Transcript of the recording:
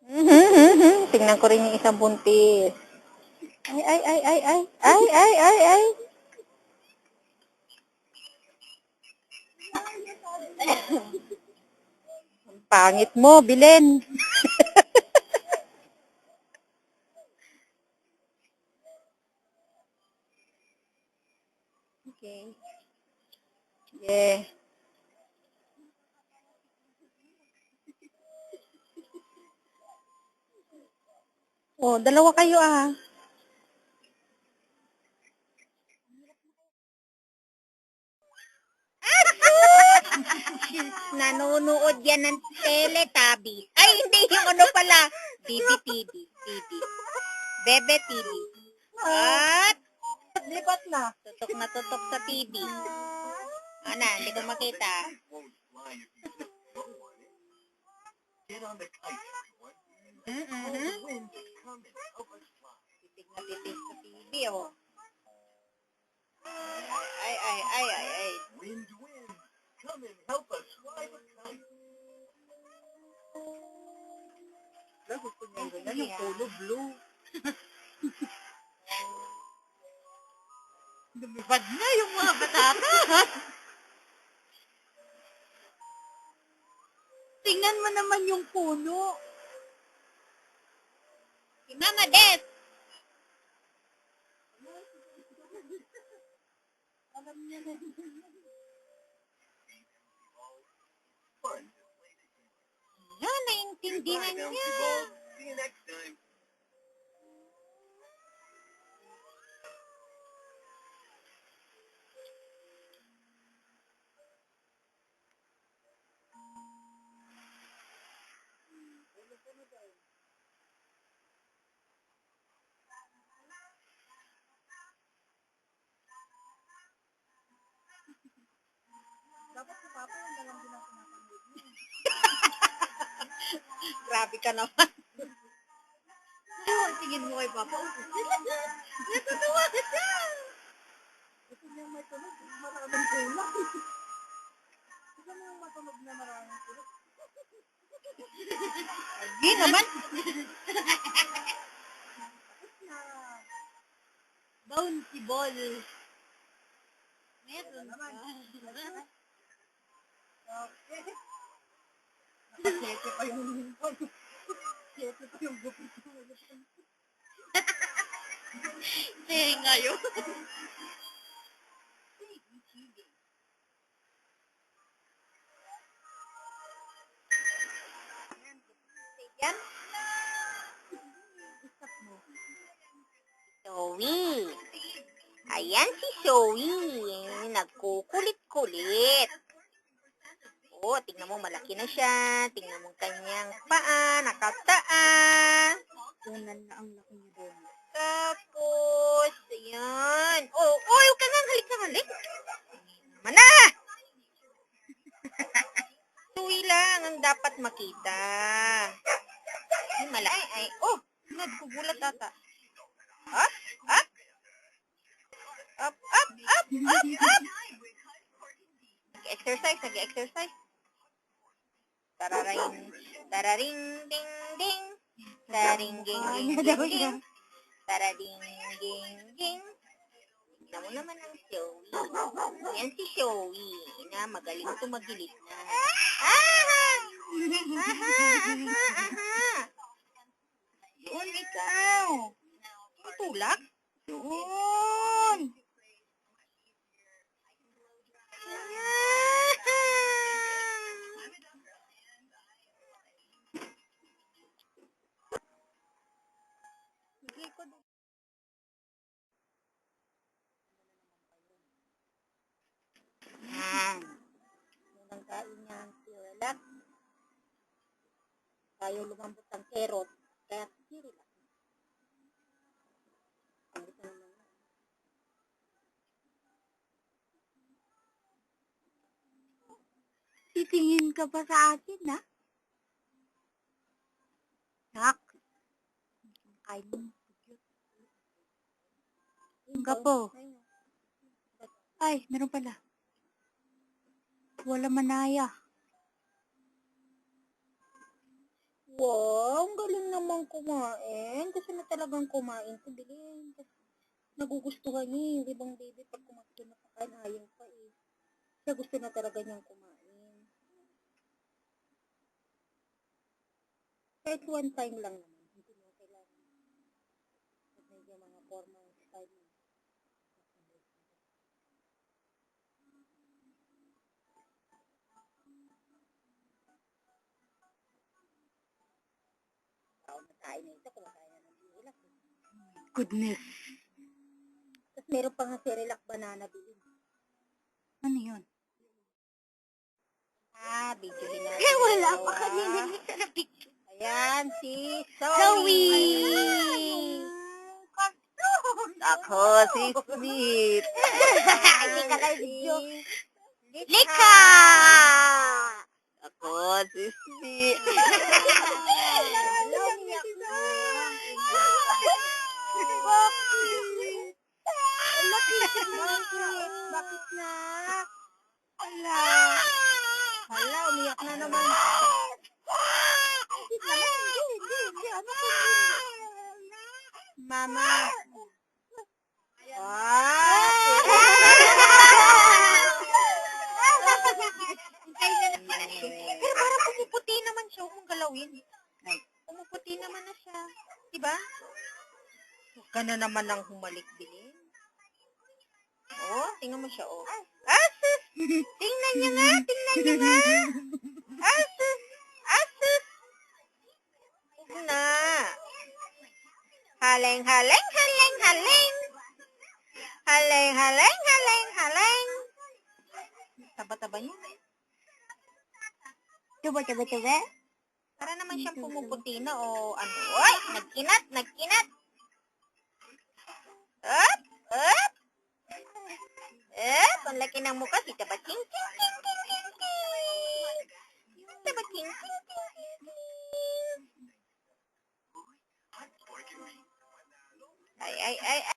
Tingnan ko rin yung isang buntis. Ay, ay, ay, ay, ay. Ay, ay, ay, ay. Ang pangit mo, Bilen. Okay. Yeah. Oh, dalawa kayo ah. Nanonood yan ng Teletubbies. Ay, hindi yung ano pala. BB TV. Bebe TV. At lipat na. Tutok sa TV. Ano, hindi ko makita. Titig na titig sa TV, oh. Ay, ay, ay, ay, ay. Come and help us fly the kite. Gusto niya yung ganyan, yung polo blue. Lumipad na yung mga batata. Tingnan mo naman yung puno. Si Mama Des. Alam niya na. Yan, naiintindihan niya. See you next time. Dapat si Papa yung dalang din ang pinapanood niya. Grabe ka naman. Tingin mo kay Papa. Natutuwa ka siya. Gusto niya may tunog, maraming tulak. Gusto niya yung matunog na maraming tulak. Hindi naman. Bouncy ball. Meron naman. Okay. Nakasete pa yung sete pa yung gupit ko. Eh, ngayon. Yan. Zoe. Ayan si Zoe. Nagkukulit-kulit. Oh, tingnan mo, malaki na siya. Tingnan mo kanyang paa, nakataas. Tunan na ang laki niya doon. Tapos, ayan. Oh, huwag ka nga, halik na halik. Mana! Zoe lang ang dapat makita. Ay, malaki. Ay, oh, nagkugulat ata. Up, up. Up, up, up, up, up. Nag-exercise. Tararing, tararing, ding, ding. Tararing, ding, ding, ding, ding. Tararing, ding, ding. Tignan mo naman ang Zoe. Yan si Zoe na magaling tumagilid na. Aha! Doon ikaw. Tulak? Doon. Yan. Unang kain niyan si Relax. Tayo lumambot ng carrot. Kaya si Relax. Titingin ka pa sa akin, ha? Nak. Kain mo. Gapo. Ay, meron pala. Wala manaya. Wow, ang galing naman kumain. Gusto na talagang kumain si Bilin. Nagugustuhan niya yung ibang baby pag kumain na pakain, ayaw pa eh. Siya gusto na talaga niyang kumain. Kahit one time lang naman. Hindi mo kailangan. Medyo mga formal style mo. Tao na tayo na ito, kumakain na ng Cerelac. Goodness. Tapos meron pa nga Cerelac banana Bilin. Ano yun? Videohin natin. Eh, wala pa kanina dito na picture. Ayan, si Zoe! Cartoon! Ako, si Smith. Hindi ka kayo video. Lika! Ako, si Smith. Lumiyak na. Bakit na? Ala. Hala, umiyak na naman. Hindi. Ano po? Mama. Pero parang pumuputi naman siya. Huwag mong galawin. Pumuputi naman na siya. Diba? Huwag ka na naman ang humalik, Bilin. Oh, tingnan mo siya, oh. Asus! Tingnan niya nga! Asus! Huwag na. Haleng. Taba-taba niya. Tuba. Para naman siyang pumuputi na o ano. Oy! Nagkinat! Up! Ang laki ng mukha. Si Taba Ching. Taba Ching. Ay.